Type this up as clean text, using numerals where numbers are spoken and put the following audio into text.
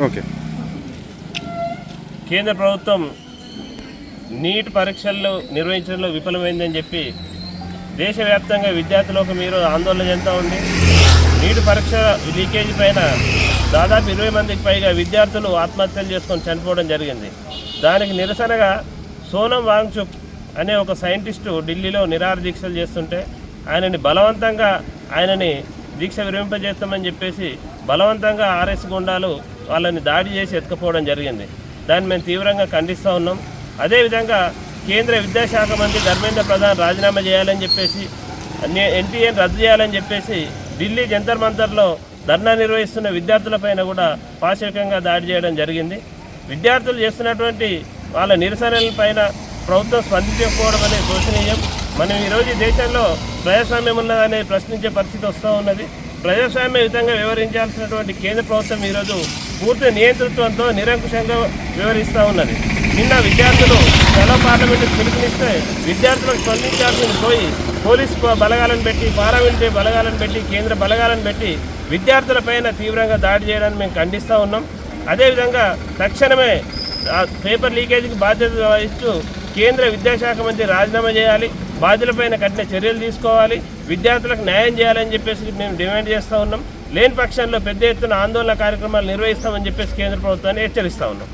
Okay. కేంద్ర ప్రభుత్వం neat పరీక్షలు నిర్వహించడంలో విఫలమైందని చెప్పి దేశవ్యాప్తంగా విద్యార్థులకు మీరు ఆందోళన చెందుతూ ఉంది. నీట్ పరీక్ష లీకేజీ పైన దాదాపు 20 మందికి పైగా విద్యార్థులు ఆత్మహత్యలు చేసుకొని చనిపోవడం జరిగింది. దానికి నిరసనగా సోనం వాంగ్చుక్ అనే ఒక సైంటిస్టు ఢిల్లీలో నిరాహార దీక్షలు చేస్తుంటే ఆయనని దీక్ష విరమింపజేస్తామని చెప్పేసి బలవంతంగా ఆర్ఎస్ గుండాలు వాళ్ళని దాడి చేసి ఎత్తుకుపోవడం జరిగింది. దాన్ని మేము తీవ్రంగా ఖండిస్తూ ఉన్నాం. అదేవిధంగా కేంద్ర విద్యాశాఖ మంత్రి ధర్మేంద్ర ప్రధాన్ రాజీనామా చేయాలని చెప్పేసి ఎన్టీఏని రద్దు చేయాలని చెప్పేసి ఢిల్లీ జంతర్ మంతర్లో ధర్నా నిర్వహిస్తున్న విద్యార్థులపైన కూడా పాశవికంగా దాడి చేయడం జరిగింది. విద్యార్థులు చేస్తున్నటువంటి వాళ్ళ నిరసనలపైన ప్రభుత్వం స్పందించకపోవడం అనేది శోచనీయం. మనం ఈరోజు దేశంలో ప్రజాస్వామ్యం ఉన్నదనే ప్రశ్నించే పరిస్థితి వస్తూ ఉన్నది. ప్రజాస్వామ్యయుతంగా వివరించాల్సినటువంటి కేంద్ర ప్రభుత్వం ఈరోజు పూర్తి నియంతృత్వంతో నిరంకుశంగా వివరిస్తూ ఉన్నది. నిన్న విద్యార్థులు సెలవు పార్లమెంటుకు పిలుపునిస్తే విద్యార్థులకు స్పందించాల్సింది పోయి పోలీస్ బలగాలను పెట్టి, పారామిలిటరీ బలగాలను పెట్టి, కేంద్ర బలగాలను పెట్టి విద్యార్థులపైన తీవ్రంగా దాడి చేయడాన్ని మేము ఖండిస్తూ ఉన్నాం. అదేవిధంగా తక్షణమే పేపర్ లీకేజీకి బాధ్యత వహిస్తూ కేంద్ర విద్యాశాఖ మంత్రి రాజీనామా చేయాలి, బాధ్యులపైన కఠిన చర్యలు తీసుకోవాలి, విద్యార్థులకు న్యాయం చేయాలని చెప్పేసి మేము డిమాండ్ చేస్తూ ఉన్నాం. లేని పక్షంలో పెద్ద ఎత్తున ఆందోళన కార్యక్రమాలు నిర్వహిస్తామని చెప్పేసి కేంద్ర ప్రభుత్వాన్ని హెచ్చరిస్తూ ఉన్నాం.